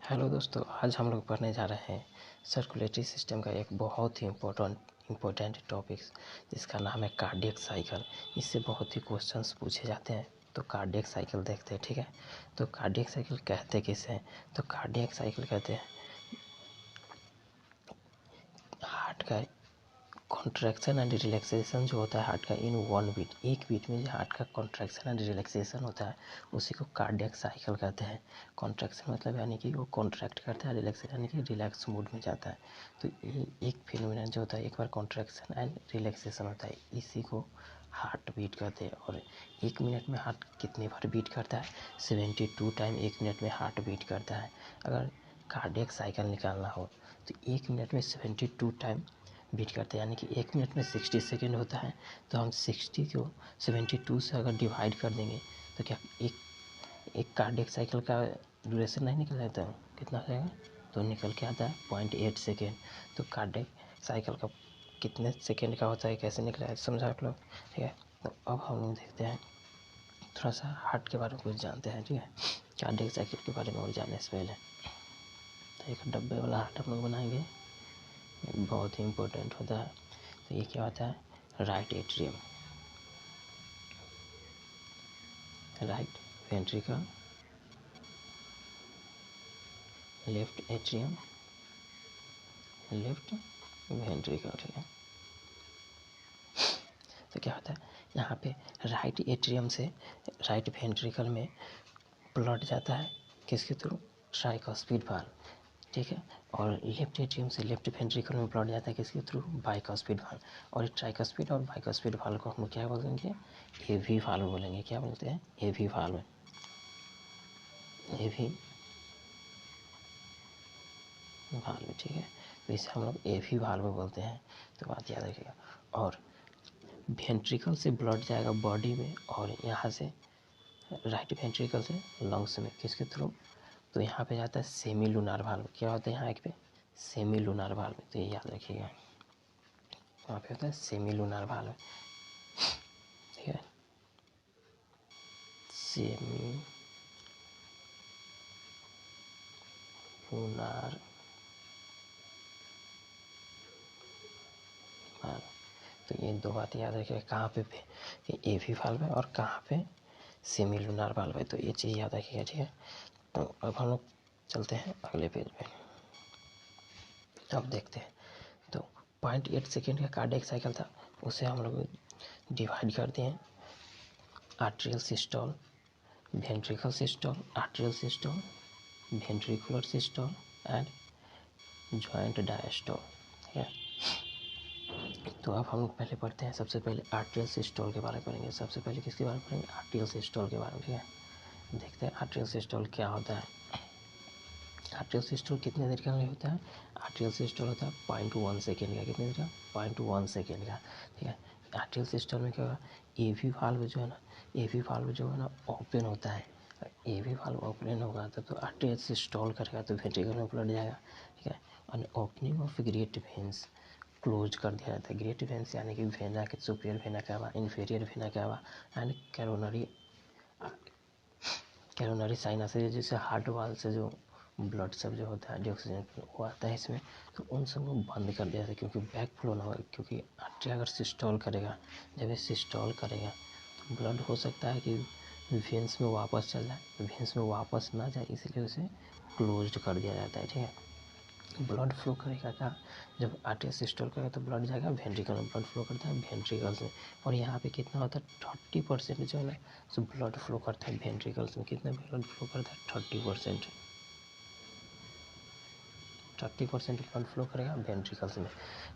Hello दोस्तों, आज हम लोग पढ़ने जा रहे हैं सर्कुलेटरी सिस्टम का एक बहुत ही इम्पोर्टेंट टॉपिक जिसका नाम है कार्डियक साइकिल। इससे बहुत ही क्वेश्चंस पूछे जाते हैं। तो कार्डियक साइकिल देखते हैं, ठीक है। तो कार्डियक साइकिल कहते किसे हैं? तो कार्डियक साइकिल कहते हैं हार्ट का कॉन्ट्रैक्शन एंड रिलैक्सेशन जो होता है हार्ट का इन वन बीट, एक बीट में जो हार्ट का कॉन्ट्रैक्शन एंड रिलैक्सेशन होता है उसी को कार्डियक साइकिल कहते हैं। कॉन्ट्रैक्शन मतलब यानी कि वो कॉन्ट्रैक्ट करता है, रिलैक्सेशन यानी कि रिलैक्स मूड में जाता है। तो ये एक फिनोमेनन जो होता है, एक बार कॉन्ट्रैक्शन एंड रिलैक्सेशन होता है, इसी को हार्ट बीट कहते हैं। और एक मिनट में हार्ट कितनी बार बीट करता है? 72 टाइम एक मिनट में हार्ट बीट करता है। अगर कार्डियक साइकिल निकालना हो तो एक मिनट में 72 टाइम बीट करते हैं, यानी कि एक मिनट में 60 सेकेंड होता है। तो हम 60 को 72 से अगर डिवाइड कर देंगे तो क्या एक कार्डियक साइकिल का ड्यूरेशन नहीं निकल जाता है? कितना हो जाएगा? तो निकल के आता है 0.8 सेकेंड। तो कार्डियक साइकिल का कितने सेकेंड का होता है, कैसे निकला है, समझा आप लोग? ठीक है। तो अब हम लोग देखते हैं, थोड़ा सा हार्ट के बारे में कुछ जानते हैं, ठीक है। कार्डियक साइकिल के बारे में और जानने से पहले तो एक डब्बे वाला हार्ट हम लोग बनाएंगे, बहुत ही इम्पोर्टेंट होता है। तो ये क्या होता है? Right atrium, right ventricle, left atrium, left ventricle, ठीक है। तो क्या होता है यहाँ पे राइट एट्रियम से राइट वेंट्रिकल में ब्लड जाता है, किसके थ्रू? ट्राइकॉस्पिड वाल्व, ठीक है। और लेफ्ट एट्रियम से लेफ्ट वेंट्रिकल में ब्लड जाता है, किसके थ्रू? बाइकॉस्पिड वाल्व। और ट्राइकॉस्पिड और बाइकॉस्पिड वाल्व को हम क्या बोलेंगे? एवी वाल्व बोलेंगे। क्या बोलते हैं? एवी वाल्व, एवी वाल्व, ठीक है। तो इसे हम लोग एवी वाल्व बोलते हैं, तो बात याद रखिएगा। और वेंट्रिकल से ब्लड जाएगा बॉडी में, और यहाँ से राइट वेंट्रिकल से लंग्स में, किसके थ्रू? तो यहाँ पे जाता है सेमी लूनार वाल्व। क्या होता है यहाँ एक पे? सेमी लूनार वाल्व, तो ये याद रखिएगा, वहाँ पे होता है सेमी लूनार वाल्व, ठीक है। Semi lunar valve. तो ये दो बातें याद रखिएगा, कहाँ पे एवी वाल्व है और कहाँ पे सेमी लूनार वाल्व है, तो ये चीज़ याद रखिएगा, ठीक है। तो अब हम लोग चलते हैं अगले पेज पे। अब देखते हैं, तो 0.8 सेकेंड का कार्डियक साइकिल था, उसे हम लोग डिवाइड करते हैं atrial systole, ventricle systole, atrial systole, ventricular systole and joint diastole, ठीक है। तो अब हम लोग पहले पढ़ते हैं, सबसे पहले आर्ट्रियल सिस्टोल के बारे में पढ़ेंगे। सबसे पहले किसके बारे में पढ़ेंगे? आर्ट्रियल सिस्टोल के बारे में, ठीक है। देखते हैं आर्ट्रियल सिस्टोल क्या होता है। आर्ट्रियल सिस्टोल कितने देर का होता है? आर्ट्रियल सिस्टोल होता है 0.1 सेकेंड का। कितने देर का? 0.1 सेकेंड का, ठीक है। आर्ट्रियल सिस्टोल में क्या होगा? एवी वाल्व जो है ना, एवी वाल्व जो है ना ओपन होता है। एवी वाल्व ओपन होगा तो आर्ट्रियल सिस्टोल करेगा तो वेंट्रिकल में ब्लड जाएगा, ठीक है। और opening of great veins close कर दिया जाता है। ग्रेट वेन्स यानी कि वेना के superior vena cava, inferior vena cava and coronary sinus, जैसे हार्ट वाल से जो ब्लड सब जो होता है डिऑक्सीजन वो आता है इसमें, तो उन सब को बंद कर दिया जाता है, क्योंकि बैक फ्लो ना हो। क्योंकि आर्टरी अगर सिस्टोल करेगा, जब ये सिस्टोल करेगा तो ब्लड हो सकता है कि वेंस में वापस चल जाए, वेंस में वापस ना जाए, इसलिए उसे क्लोज्ड कर दिया जाता है, ठीक है। ब्लड फ्लो करेगा क्या? जब आर्टरी सिस्टोल करेगा तो ब्लड जाएगा वेंट्रिकल में, ब्लड फ्लो करता है वेंट्रिकल्स में। और यहाँ पे कितना होता है? 30% जो है ना सो ब्लड फ्लो करता है वेंट्रिकल्स में। कितना ब्लड फ्लो करता है? 30%, 30% ब्लड फ्लो करेगा वेंट्रिकल्स में,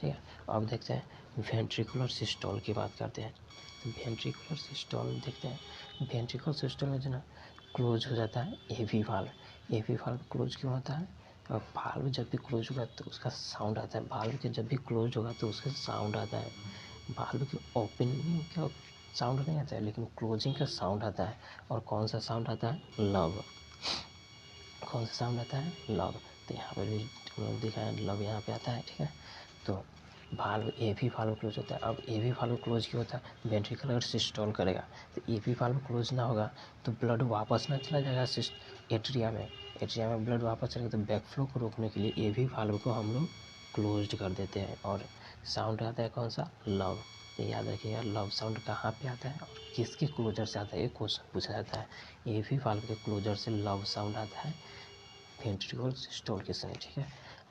ठीक है। अब देखते हैं वेंट्रिकुलर सिस्टोल की बात करते हैं। तो वेंट्रिकुलर सिस्टोल देखते हैं, वेंट्रिकुलर सिस्टोल में जो ना क्लोज हो जाता है एवी वाल्व। एवी वाल्व क्लोज क्यों होता है? और वाल्व जब भी क्लोज होगा तो उसका साउंड आता है, वाल्व के जब भी क्लोज होगा तो उसका साउंड आता है। वाल्व की ओपनिंग का साउंड नहीं आता है, लेकिन क्लोजिंग का साउंड आता है। और कौन सा साउंड आता है? लव। कौन सा साउंड आता है? लव। तो यहाँ पर भी हम लोग दिखा है लव यहाँ पे आता है, ठीक है। तो वाल्व एवी वाल्व क्लोज होता है। अब एवी वाल्व क्लोज क्यों होता है? वेंट्रिकल अगर सिस्टोल करेगा तो एवी वाल्व क्लोज ना होगा तो ब्लड वापस ना चला जाएगा एट्रिया में, एट्रिया में ब्लड वापस चलेगा तो बैक फ्लो को रोकने के लिए AV वाल्व को हम लोग क्लोज्ड कर देते हैं। और साउंड आता है कौन सा, लव। तो याद रखिएगा लव साउंड कहाँ पे आता है और किसके क्लोजर से आता है, ये क्वेश्चन पूछा जाता है। AV वाल्व के क्लोजर से लव साउंड आता है वेंट्रिकल सिस्टोल के समय, ठीक है।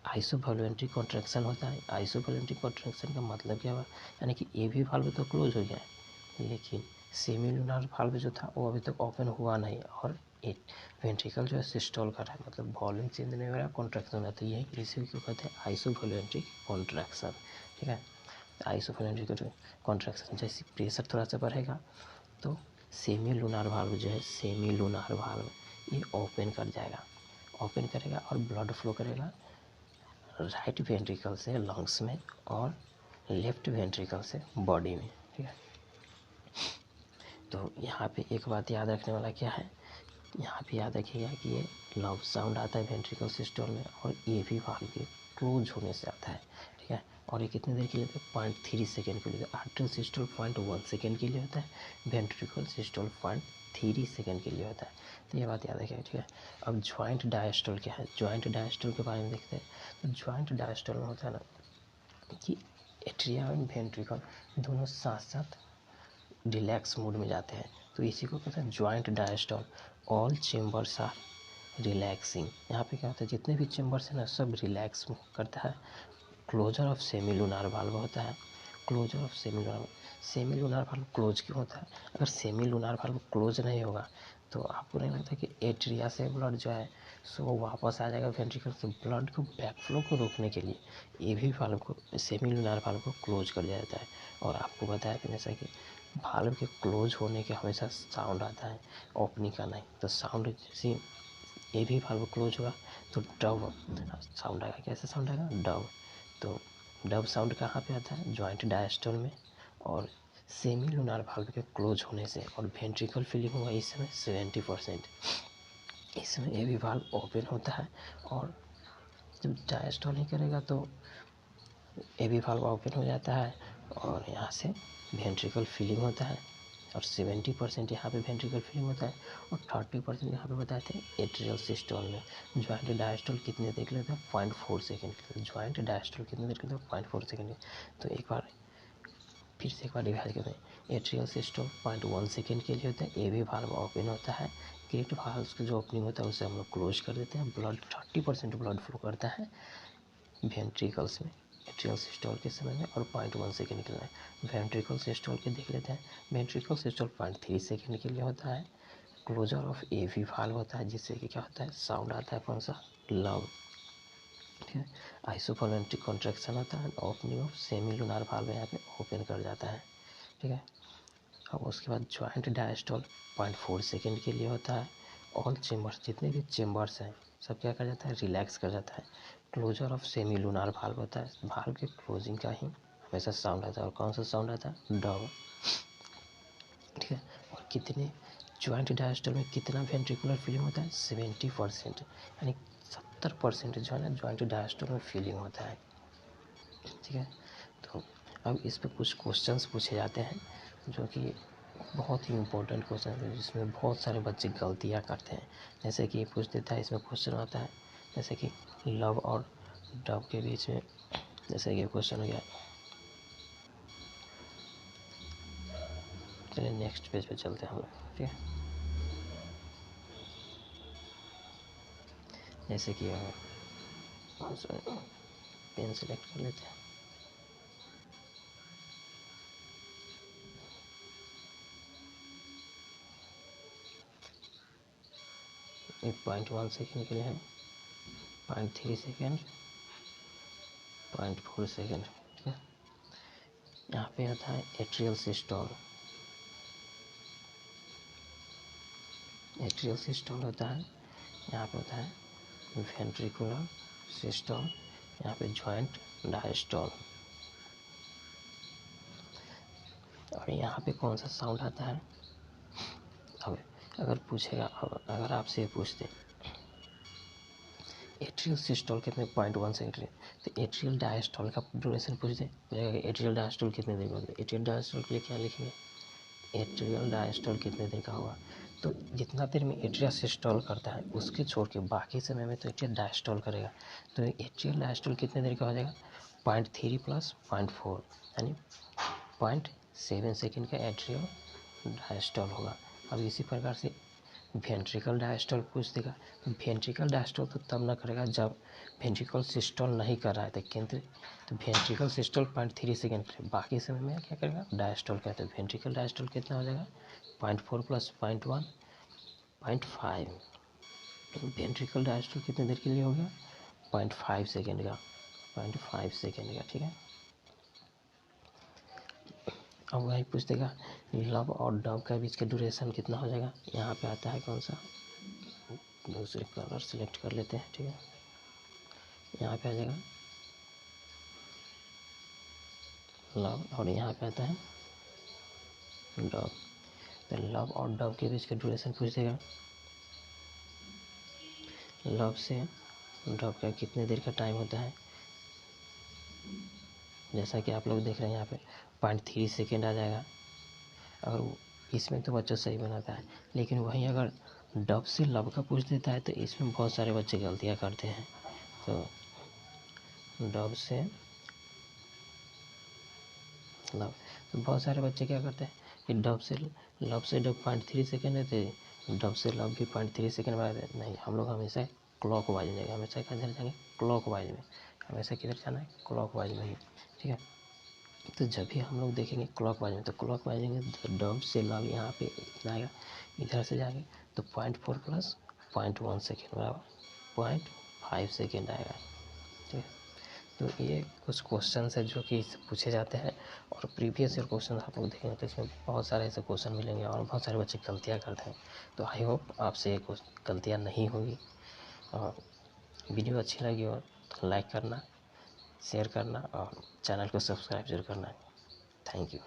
आइसोवॉल्यूंटरी कॉन्ट्रैक्शन होता है। आइसोवॉल्यूंटरी कॉन्ट्रैक्शन का मतलब क्या हुआ, यानी कि AV वाल्व तो क्लोज हो गया है लेकिन सेमिलुनर वाल्व जो था वो अभी तक ओपन हुआ नहीं और एक वेंट्रिकल जो है सिस्टोल कर रहा है, मतलब वॉल्यूम चेंज नहीं हो रहा, कॉन्ट्रैक्शन हो रहा है। तो यही इसी को कहते हैं आइसोवॉल्यूंटरी कॉन्ट्रैक्शन, ठीक है। आइसोवॉल्यूंटरी कॉन्ट्रैक्शन जैसे प्रेशर थोड़ा सा बढ़ेगा तो सेमिलुनर वाल्व जो है, सेमिलुनर वाल्व ये ओपन कर जाएगा, ओपन करेगा और ब्लड फ्लो करेगा राइट वेंट्रिकल से लंग्स में और लेफ्ट वेंट्रिकल से बॉडी में, ठीक है। तो यहाँ पे एक बात याद रखने वाला क्या है, यहाँ पे याद रखिएगा कि ये लव साउंड आता है वेंट्रिकल सिस्टोल में और AV वाल्व के क्लोज होने से आता है, ठीक है। और ये कितने देर के लिए होता है, 0.3 सेकेंड के लिए। आर्टरियल सिस्टोल 0.1 सेकेंड के लिए होता है, वेंट्रिकल सिस्टोल 0.3 सेकेंड के लिए होता है। तो ये बात याद रखिएगा, ठीक है। अब ज्वाइंट डायस्टोल क्या है, ज्वाइंट डायस्टोल के बारे में देखते हैं। तो ज्वाइंट डायस्टोल में होता है ना कि एट्रिया और वेंट्रिकल दोनों साथ साथ रिलैक्स मूड में जाते हैं, तो इसी को कहते हैं joint diastole. All chambers are relaxing. यहाँ पे क्या होता है, जितने भी चेम्बर्स हैं ना सब रिलैक्स करता है। क्लोजर ऑफ सेमिलुनर वाल्व होता है, closure of semilunar. Semilunar valve close क्यों होता है, अगर सेमिलुनर वाल्व क्लोज नहीं होगा तो आपको नहीं लगता कि एट्रिया से ब्लड जो है सो वो वापस आ जाएगा वेंट्रिकल से। ब्लड को बैक फ्लो को रोकने के लिए AV वाल्व को, सेमिलुनर वाल्व को क्लोज कर दिया जाता है। और आपको बताया था जैसा कि वाल्व के क्लोज होने के हमेशा साउंड आता है, ओपनिंग का नहीं। तो साउंड जैसे AV वाल्व क्लोज होगा तो डव साउंड आएगा। कैसे साउंड आएगा, डव। तो डव साउंड कहाँ पे आता है, ज्वाइंट डायस्टोल में। और सेमिलुनर वाल्व के क्लोज होने से और वेंट्रिकल फिलिंग हुआ इस समय 70%, इसमें AV वाल्व ओपन होता है। और जब डायस्टोल नहीं करेगा तो AV वाल्व ओपन हो जाता है और यहाँ से वेंट्रिकल फिलिंग होता है। और 70% यहाँ पे वेंट्रिकल फिलिंग होता है और 30% यहाँ पे बताए थे एट्रियल सिस्टोल में। ज्वाइंट डायस्टोल कितने देर के लिए होता है, 0.4 सेकेंड के लिए। ज्वाइंट डायस्टोल कितने देर के लिए, 0.4 सेकेंड। तो एक बार फिर से एक बार रिवाइज करते हैं। एट्रियल सिस्टोल 0.1 सेकेंड के लिए होता है। AV वाल्व ओपन होता है, गेट वाल्व का जो ओपनिंग होता है उसे हम लोग क्लोज कर देते हैं। ब्लड 30% ब्लड फ्लो करता है वेंट्रिकल्स में एट्रियल सिस्टोल के समय में और 0.1 सेकेंड के लिए। वेंट्रिकल सिस्टोल के देख लेते हैं। वेंट्रिकल सिस्टोल 0.3 सेकेंड के लिए होता है। क्लोजर ऑफ AV वाल्व होता है जिससे कि क्या होता है, साउंड आता है कौन सा, लव, ठीक है। आइसोवॉल्यूंटरी कॉन्ट्रैक्शन होता है, ओपनिंग ऑफ सेमिलुनर वाल्व यहाँ पे ओपन कर जाता है, ठीक है। अब उसके बाद ज्वाइंट डायस्टोल 0.4 सेकेंड के लिए होता है। ऑल चेम्बर्स, जितने भी चेम्बर्स हैं सब क्या कर जाता है, रिलैक्स कर जाता है। क्लोजर ऑफ सेमिलुनर वाल्व होता है, वाल्व के क्लोजिंग का ही हमेशा साउंड आता है। और कौन सा साउंड आता है, डव, ठीक है। और कितने ज्वाइंट डायस्टोल में कितना वेंट्रिकुलर फीलिंग होता है, 70%, यानी 70% जो है ना ज्वाइंट डायस्टोल में फीलिंग होता है, ठीक है। तो अब इस पर कुछ क्वेश्चंस पूछे जाते हैं जो कि बहुत ही इम्पोर्टेंट क्वेश्चन है, जिसमें बहुत सारे बच्चे गलतियाँ करते हैं। जैसे कि पूछ देता है, इसमें क्वेश्चन आता है जैसे कि लव और डव के बीच में, जैसे कि क्वेश्चन हो गया। चलिए नेक्स्ट पेज पे चलते हैं हम लोग, ठीक है। जैसे कि पेन सेलेक्ट कर लेते हैं। एक 0.1 सेकेंड के लिए है, 0.3 सेकेंड, 0.4 सेकेंड, ठीक है। यहाँ पे आता है एट्रियल सिस्टोल। एट्रियल सिस्टोल होता है, यहाँ पे होता है वेंट्रिकुलर सिस्टोल, यहाँ पे ज्वाइंट डायस्टोल। और यहाँ पे कौन सा साउंड आता है, अब अगर पूछेगा, अगर आपसे पूछते एट्रियल सिस्टोल कितने, 0.1 सेकेंड, तो एट्रियल डायस्टोल का ड्यूरेशन पूछते एट्रियल डायस्टोल कितने देर का होगा। एट्रियल डायस्टोल के लिए क्या लिखेंगे, एट्रियल डायस्टोल कितने देर का होगा, तो जितना देर में एट्रिया सिस्टोल करता है उसके छोड़ के बाकी समय में तो एट्रिया डायस्टोल करेगा। तो एट्रियल डायस्टोल कितने देर का हो जाएगा, 0.3 + 0.4 यानी 0.7 सेकेंड का एट्रियल डायस्टोल होगा। अब इसी प्रकार से वेंट्रिकल डायस्टोल पूछ देगा। वेंट्रिकल डायस्टोल तो तब ना करेगा जब वेंट्रिकल सिस्टोल नहीं कर रहा है तो केंद्र, तो वेंट्रिकल सिस्टोल 0.3 सेकेंड करेगा, बाकी समय में क्या करेगा, डायस्टोल कहते हैं। वेंट्रिकल डायस्टोल कितना हो जाएगा, 0.4 + 0.1 0.5। वेंट्रिकल डायस्टोल कितने देर के लिए हो गया, 0.5 सेकेंड का, 0.5 सेकेंड का, ठीक है। अब वही पूछ देगा लब और डब का बीच का ड्यूरेशन कितना हो जाएगा। यहाँ पे आता है कौन सा, दूसरे कलर सेलेक्ट कर लेते हैं, ठीक है। यहाँ पे आ जाएगा लब और यहाँ पे आता है डब। तो लब और डब के बीच का ड्यूरेशन पूछ देगा। लब से डब का कितने देर का टाइम होता है, जैसा कि आप लोग देख रहे हैं यहाँ पे 0.3 सेकेंड आ जाएगा। और इसमें तो बच्चा सही बनाता है, लेकिन वहीं अगर डब से लब का पूछ देता है तो इसमें बहुत सारे बच्चे गलतियाँ करते हैं। तो डब से लब, तो बहुत सारे बच्चे क्या करते हैं कि लब से डब 0.3 सेकेंड है तो डब से लब भी 0.3 सेकेंड बना देते। नहीं, हम लोग हमेशा क्लॉक वाइज जाएंगे, हमेशा किधर जाएंगे, क्लॉक वाइज में, हमेशा किधर जाना है, क्लॉक वाइज में ही, ठीक है। तो जब भी हम लोग देखेंगे क्लॉक वाइज में, तो क्लॉक वाइज में तो डब से लब यहाँ पे इतना आएगा, इधर से जाएंगे तो 0.4 + 0.1 सेकेंड बराबर 0.5 सेकेंड आएगा, ठीक है। तो ये कुछ क्वेश्चन है जो कि पूछे जाते हैं, और प्रीवियस ईयर क्वेश्चन आप लोग देखेंगे तो इसमें बहुत सारे ऐसे क्वेश्चन मिलेंगे और बहुत सारे बच्चे गलतियाँ करते हैं। तो आई होप आपसे ये गलतियाँ नहीं होगी, और वीडियो अच्छी लगी हो तो लाइक करना, शेयर करना और चैनल को सब्सक्राइब जरूर करना। Thank you.